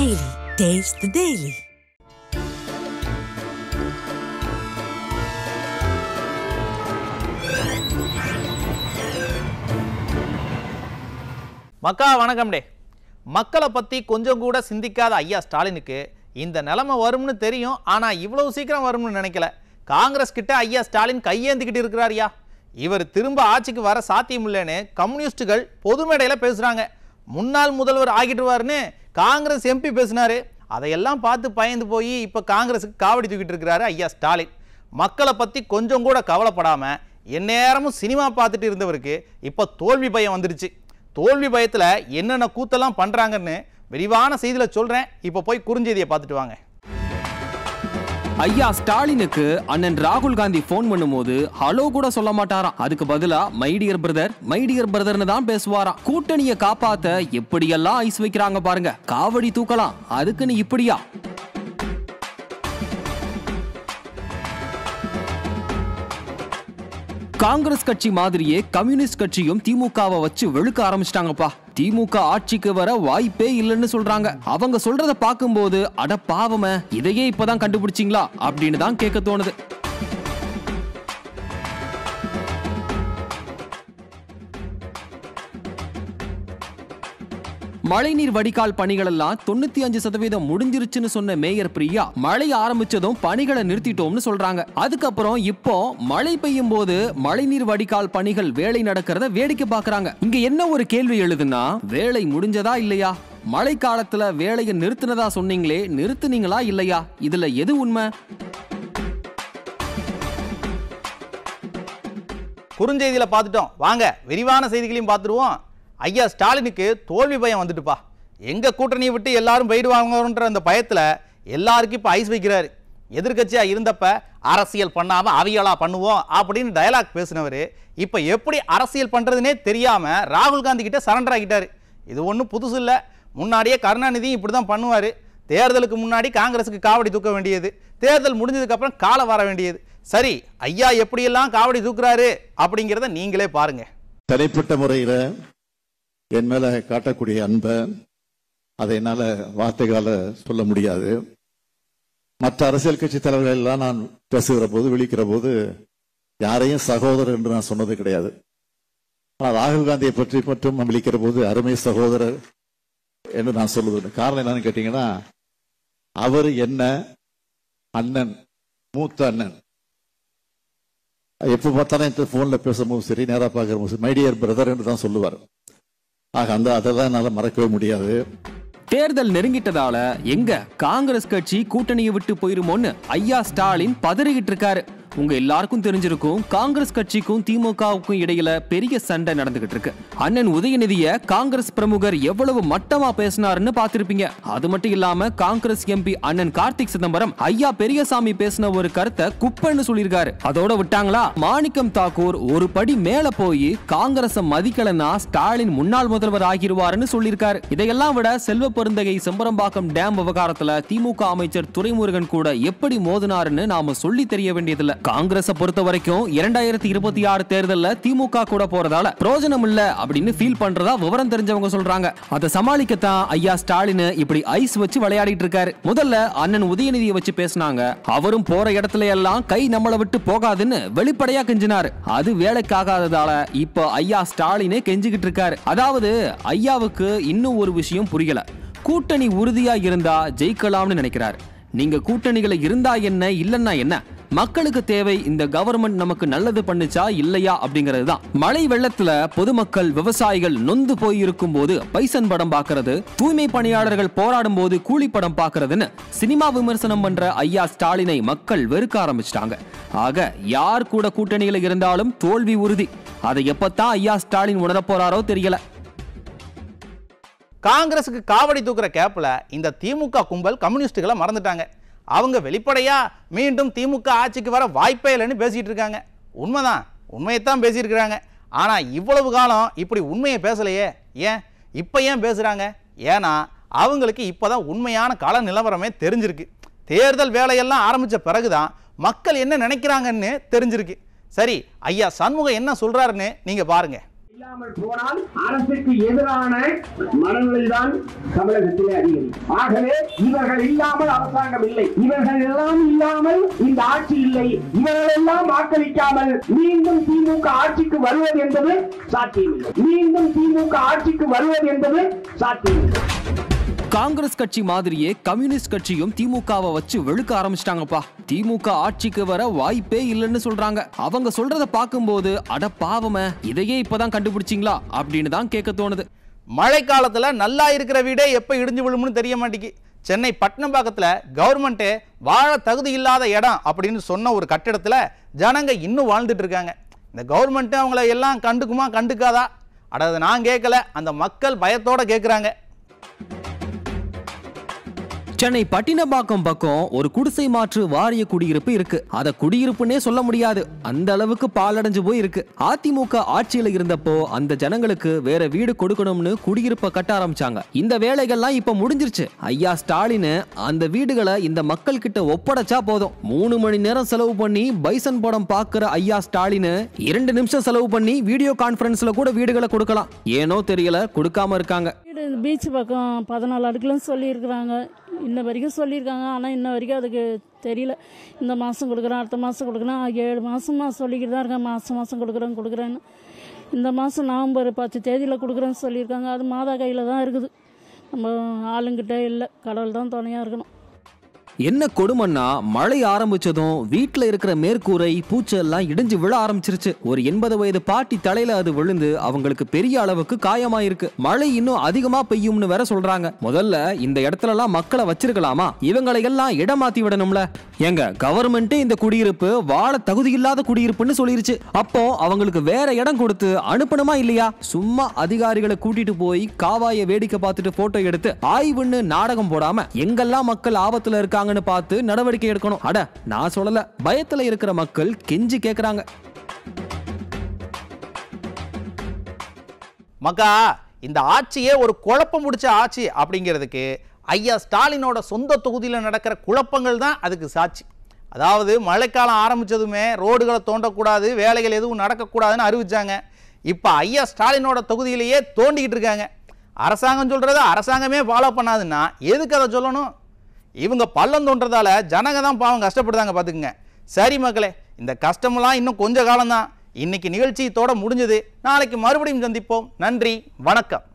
Daily. Taste the Daily. மக்கா வணக்கம் டே. மக்களை பற்றி கொஞ்சம் கூட சிந்திக்காத ஐயா ஸ்டாலினுக்கு இந்த நிலைமை வரும்னு தெரியும். ஆனால் இவ்வளவு சீக்கிரம் வரும்னு நினைக்கல. காங்கிரஸ் கிட்ட ஐயா ஸ்டாலின் கையேந்திக்கிட்டு இருக்கிறாரியா. இவர் திரும்ப ஆட்சிக்கு வர சாத்தியம் இல்லைன்னு கம்யூனிஸ்டுகள் பொது மேடையில் பேசுகிறாங்க. முன்னாள் முதல்வர் ஆகிடுவார்னு காங்கிரஸ் எம்பி பேசினாரு. அதையெல்லாம் பார்த்து பயந்து போய் இப்போ காங்கிரஸுக்கு காவடி தூக்கிட்டு இருக்கிறாரு ஐயா ஸ்டாலின். மக்களை பற்றி கொஞ்சம் கூட கவலைப்படாமல் எந்நேரமும் சினிமா பார்த்துட்டு இருந்தவருக்கு இப்போ தோல்வி பயம் வந்துடுச்சு. தோல்வி பயத்தில் என்னென்ன கூத்தெல்லாம் பண்ணுறாங்கன்னு விரிவான செய்தியில் சொல்கிறேன். இப்போ போய் குறுஞ்செய்தியை பார்த்துட்டு வாங்க. ஐயா ஸ்டாலினுக்கு அண்ணன் ராகுல் காந்தி போன் பண்ணும்போது ஹலோ கூட சொல்ல மாட்டாராம். அதுக்கு பதிலா மை டியர் பிரதர்னு தான் பேசுவாராம். கூட்டணியை காப்பாத்த எப்படியெல்லாம் ஐஸ் வைக்கிறாங்க பாருங்க. காவடி தூக்கலாம் அதுக்குன்னு இப்படியா? காங்கிரஸ் கட்சி மாதிரியே கம்யூனிஸ்ட் கட்சியும் திமுகவை வச்சு வெளுக்க ஆரம்பிச்சிட்டாங்கப்பா. திமுக ஆட்சிக்கு வர வாய்ப்பே இல்லைன்னு சொல்றாங்க. அவங்க சொல்றத பார்க்கும்போது அட பாவமே, இதையே இப்பதான் கண்டுபிடிச்சிங்களா அப்படின்னு தான் கேட்க தோணுது. மழைநீர் வடிகால் பணிகள் எல்லாம் 95% முடிஞ்சிருச்சுன்னு சொன்ன மேயர் பிரியா மழை ஆரம்பிச்சதும் பணிகளை நிறுத்திட்டோம்னு சொல்றாங்க. அதுக்கப்புறம் இப்போ மழை பெய்யும் போது மழைநீர் வடிகால் பணிகள் வேலை நடக்கிறத வேடிக்கை பார்க்கறாங்க. இங்க என்ன ஒரு கேள்வி எழுதுன்னா, வேலை முடிஞ்சதா இல்லையா? மழை காலத்துல வேலையை நிறுத்தினதா சொன்னீங்களே, நிறுத்துனீங்களா இல்லையா? இதுல எது உண்மை? குறுஞ்செய்தியில் பார்த்துட்டோம், வாங்க விரிவான செய்திகளையும் பார்த்துருவோம். ஐயா ஸ்டாலினுக்கு தோல்வி பயம் வந்துட்டுப்பா. எங்கள் கூட்டணியை விட்டு எல்லாரும் போயிடுவாங்கன்ற அந்த பயத்தில் எல்லாருக்கும் இப்போ ஐஸ் வைக்கிறாரு. எதிர்கட்சியாக இருந்தப்ப அரசியல் பண்ணாமல் அவியலாக பண்ணுவோம் அப்படின்னு டயலாக் பேசினவர் இப்போ எப்படி அரசியல் பண்ணுறதுனே தெரியாமல் ராகுல் காந்தி கிட்ட சரண்டர் ஆகிட்டார். இது ஒன்றும் புதுசு இல்லை. முன்னாடியே கருணாநிதியும் இப்படி தான் பண்ணுவார். தேர்தலுக்கு முன்னாடி காங்கிரஸுக்கு காவடி தூக்க வேண்டியது, தேர்தல் முடிஞ்சதுக்கப்புறம் காலை வர வேண்டியது. சரி, ஐயா எப்படியெல்லாம் காவடி தூக்குறாரு அப்படிங்கிறத நீங்களே பாருங்க. தனிப்பட்ட முறையில் என் மேல காட்டக்கூடிய அன்பை அதை என்னால வார்த்தைகளால சொல்ல முடியாது. மற்ற அரசியல் கட்சி தலைவர்கள் எல்லாம் நான் பேசுகிற போது விழிக்கிற போது யாரையும் சகோதரர் என்று நான் சொன்னது கிடையாது. ஆனால் ராகுல் காந்தியை பற்றி மட்டும் நான் விழிக்கிற போது அருமை சகோதரர் என்று நான் சொல்லுவது. காரணம் என்னன்னு கேட்டீங்கன்னா, அவர் என்ன அண்ணன், மூத்த அண்ணன். எப்ப பார்த்தாலும் போன்ல பேசும்போது சரி, நேரா பார்க்கிற போது மை டியர் பிரதர் என்று தான் சொல்லுவார். அதெல்லாம் என்னால மறக்கவே முடியாது. தேர்தல் நெருங்கிட்டதால எங்க காங்கிரஸ் கட்சி கூட்டணியை விட்டு போயிருமோன்னு ஐயா ஸ்டாலின் பதறிக்கிட்டு இருக்காரு. உங்க எல்லாருக்கும் தெரிஞ்சிருக்கும், காங்கிரஸ் கட்சிக்கும் திமுகவுக்கும் இடையில பெரிய சண்டை நடந்துகிட்டு இருக்கு. அண்ணன் உதயநிதியை காங்கிரஸ் பிரமுகர் எவ்வளவு மட்டமா பேசினாருன்னு பார்த்திருப்பீங்க. அது மட்டும் இல்லாம காங்கிரஸ் எம்பி அண்ணன் கார்த்திக் சிதம்பரம் ஐயா பெரியசாமி பேசின ஒரு கருத்தை குப்பைன்னு சொல்லியிருக்காரு. அதோட விட்டாங்களா, மாணிக்கம் தாக்கூர் ஒரு படி மேல போய் காங்கிரஸ் மதிக்கலன்னா ஸ்டாலின் முன்னாள் முதல்வர் ஆகிருவாருன்னு சொல்லியிருக்காரு. இதையெல்லாம் விட செல்வ பெருந்தகை செம்பரம்பாக்கம் டேம் விவகாரத்துல திமுக அமைச்சர் துரைமுருகன் கூட எப்படி மோதினாருன்னு நாம சொல்லி தெரிய வேண்டியதில்லை. காங்கிரஸ் பொறுத்த வரைக்கும் 2026 தேர்தல்ல திமுக கூட போறதால பிரோஜனம் இல்ல அப்படின்னு ஃபீல் பண்றதா விவரம் தெரிஞ்சவங்க சொல்றாங்க. அதை சமாளிக்கத்தான் ஐயா ஸ்டாலின் இப்படி ஐஸ் வச்சு விளையாடிட்டு இருக்காரு. முதல்ல அண்ணன் உதயநிதியை வச்சு பேசினாங்க. அவரும் போற இடத்துல எல்லாம் கை நம்மளை விட்டு போகாதுன்னு வெளிப்படையா கெஞ்சினாரு. அது வேலைக்காகாததால இப்ப ஐயா ஸ்டாலினே கெஞ்சிக்கிட்டு இருக்காரு. அதாவது ஐயாவுக்கு இன்னும் ஒரு விஷயம் புரியல. கூட்டணி உறுதியா இருந்தா ஜெயிக்கலாம்னு நினைக்கிறாரு. நீங்க கூட்டணிகளை இருந்தா என்ன, இல்லன்னா என்ன? மக்களுக்கு தேவை இந்த கவர்மெண்ட் நமக்கு நல்லது பண்ணுச்சா இல்லையா அப்படிங்கிறது தான். மழை வெள்ளத்துல பொதுமக்கள் விவசாயிகள் நொந்து போய் இருக்கும் போது பைசன் படம் பார்க்கறது, தூய்மை பணியாளர்கள் போராடும் போது கூலி படம் பார்க்கறதுன்னு சினிமா விமர்சனம் பண்ற ஐயா ஸ்டாலினை மக்கள் வெறுக்க ஆரம்பிச்சிட்டாங்க. ஆக யார் கூட கூட்டணியில இருந்தாலும் தோல்வி உறுதி. அதை எப்பத்தான் ஐயா ஸ்டாலின் உணர போறாரோ தெரியல. காங்கிரஸுக்கு காவடி தூக்குற கேப்ல இந்த திமுக கும்பல் கம்யூனிஸ்டுகளை மறந்துட்டாங்க. அவங்க வெளிப்படையா மீண்டும் திமுக ஆட்சிக்கு வர வாய்ப்பே இல்லைன்னு பேசிட்டு இருக்காங்க. உண்மைதான், உண்மையைத்தான் பேசியிருக்கிறாங்க. ஆனா இவ்வளவு காலம் இப்படி உண்மையை பேசலையே. ஏன் இப்ப ஏன் பேசுறாங்க? ஏன்னா அவங்களுக்கு இப்பதான் உண்மையான கள நிலவரமே தெரிஞ்சிருக்கு. தேர்தல் வேலையெல்லாம் ஆரம்பிச்ச பிறகுதான் மக்கள் என்ன நினைக்கிறாங்கன்னு தெரிஞ்சிருக்கு. சரி, ஐயா சண்முகம் என்ன சொல்றாருன்னு நீங்க பாருங்க. இல்லாமல் போனால் அரசுக்கு எதிரான மனநிலைதான் தமிழகத்திலே அதிகரிக்கும். ஆகவே இவர்கள் இல்லாமல் அரசாங்கம் இல்லை, இவர்கள் எல்லாம் இல்லாமல் இந்த ஆட்சி இல்லை, இவர்கள் எல்லாம் வாக்களிக்காமல் மீண்டும் திமுக ஆட்சிக்கு வருவது என்பது சாத்தியமில்லை. மீண்டும் திமுக ஆட்சிக்கு வருவது என்பது சாத்தியமில்லை. காங்கிரஸ் கட்சி மாதிரியே கம்யூனிஸ்ட் கட்சியும் திமுகவை வச்சு வெளுக்க ஆரம்பிச்சிட்டாங்கப்பா. திமுக ஆட்சிக்கு வர வாய்ப்பே இல்லைன்னு சொல்றாங்க. அவங்க சொல்றத பார்க்கும்போது அட பாவமே, இதையே இப்பதான் கண்டுபிடிச்சிங்களா அப்படின்னு தான் கேட்க தோணுது. மழை காலத்துல நல்லா இருக்கிற வீடே எப்ப இடிஞ்சு விழும்னு தெரிய மாட்டேங்கி. சென்னை பட்டணம்பாக்கத்துல கவர்மெண்ட் வாழ தகுதி இல்லாத இடம் அப்படின்னு சொன்ன ஒரு கட்டிடத்துல ஜனங்க இன்னும் வாழ்ந்துட்டு இருக்காங்க. இந்த கவர்மெண்ட் அவங்கள எல்லாம் கண்டுக்குமா கண்டுக்காதா? அதாவது நான் கேட்கல, அந்த மக்கள் பயத்தோட கேட்குறாங்க. சென்னை பட்டினப்பாக்கம் பக்கம் ஒரு குடிசை மாற்று வாரிய குடியிருப்பு இருக்கு. அத குடியிருப்புன்னே சொல்ல முடியாது, அந்த அளவுக்கு பாலடைஞ்சு போய் இருக்கு. அதிமுக ஆட்சியில இருந்தப்போ அந்த ஜனங்களுக்கு வேற வீடு கொடுக்கணும்னு குடியிருப்பை கட்ட ஆரம்பிச்சாங்க. இந்த வேலைகள்லாம் இப்ப முடிஞ்சிருச்சு. ஐயா ஸ்டாலின் அந்த வீடுகளை இந்த மக்கள் கிட்ட ஒப்படைச்சா போதும். 3 மணி நேரம் செலவு பண்ணி பைசன் படம் பாக்குற ஐயா ஸ்டாலின் 2 நிமிஷம் செலவு பண்ணி வீடியோ கான்பரன்ஸ்ல கூட வீடுகளை கொடுக்கலாம். ஏனோ தெரியல, கொடுக்காம இருக்காங்க. பீச் பக்கம் 14 அடுக்குன்னு சொல்லியிருக்கிறாங்க, இன்ன வரைக்கும் சொல்லியிருக்காங்க. ஆனால் இன்ன வரைக்கும் அதுக்கு தெரியல. இந்த மாதம் கொடுக்குறேன், அடுத்த மாதம் கொடுக்குறேன், 7 மாதமாக சொல்லிக்கிட்டு தான் இருக்கேன். மாதம் கொடுக்குறேன்னு. இந்த மாதம் நவம்பர் 10 தேதியில் கொடுக்குறேன்னு சொல்லியிருக்காங்க. அது மாதா கையில் தான் இருக்குது, நம்ம ஆளுங்கிட்ட இல்லை. கடவுள் தான் துணையாக இருக்கணும். என்ன கொடுமைன்னா, மழை ஆரம்பிச்சதும் வீட்டுல இருக்கிற மேற்கூரை பூச்செல்லாம் இடிஞ்சு விழ ஆரம்பிச்சிருச்சு. ஒரு 80 வயது பாட்டி தலையில அது விழுந்து அவங்களுக்கு பெரிய அளவுக்கு காயமாயிருக்கு. மழை இன்னும் அதிகமா பெய்யும்னு வேற சொல்றாங்க. முதல்ல இந்த இடத்துல எல்லாம் மக்களை வச்சிருக்கலாமா? இவங்களை எல்லாம் இடம் மாத்தி விடணும்ல. எங்க கவர்மெண்ட் இந்த குடியிருப்பு வாழ தகுதி இல்லாத குடியிருப்புன்னு சொல்லிருச்சு. அப்போ அவங்களுக்கு வேற இடம் கொடுத்து அனுப்பணுமா இல்லையா? சும்மா அதிகாரிகளை கூட்டிட்டு போய் காவாய வேடிக்கை பார்த்துட்டு போட்டோ எடுத்து ஆய்வுன்னு நாடகம் போடாம எங்கெல்லாம் மக்கள் ஆபத்துல இருக்காங்க பார்த்து நடவடிக்கை எடுக்கணும். அட நான் சொல்லல, பயத்துல இருக்கிற மக்கள் கெஞ்சி கேக்குறாங்க. மக்கா, இந்த ஆட்சியே ஒரு குழப்பம் முடிச்ச ஆட்சி அப்படிங்கிறதுக்கு ஐயா ஸ்டாலினோட சொந்த தொகுதியில் நடக்கிற குழப்பங்கள் தான் அதுக்கு சாட்சி. அதாவது மழைக்காலம் ஆரம்பிச்சதுமே ரோடுகளை தோண்டக்கூடாது, வேலைகள் எதுவும் நடக்கக்கூடாதுன்னு அறிவிச்சாங்க. இப்போ ஐயா ஸ்டாலினோட தொகுதியிலேயே தோண்டிக்கிட்டு இருக்காங்க. அரசாங்கம் சொல்றத அரசாங்கமே ஃபாலோ பண்ணாதுன்னா எதுக்கு அதை சொல்லணும்? இவங்க பள்ளம் தோன்றதால ஜனங்க தான் பாவம் கஷ்டப்படுதாங்க, பார்த்துக்குங்க. சரி மக்களே, இந்த கஷ்டமெல்லாம் இன்னும் கொஞ்ச காலம்தான். இன்னைக்கு நிகழ்ச்சி இதோட முடிஞ்சது. நாளைக்கு மறுபடியும் சந்திப்போம். நன்றி, வணக்கம்.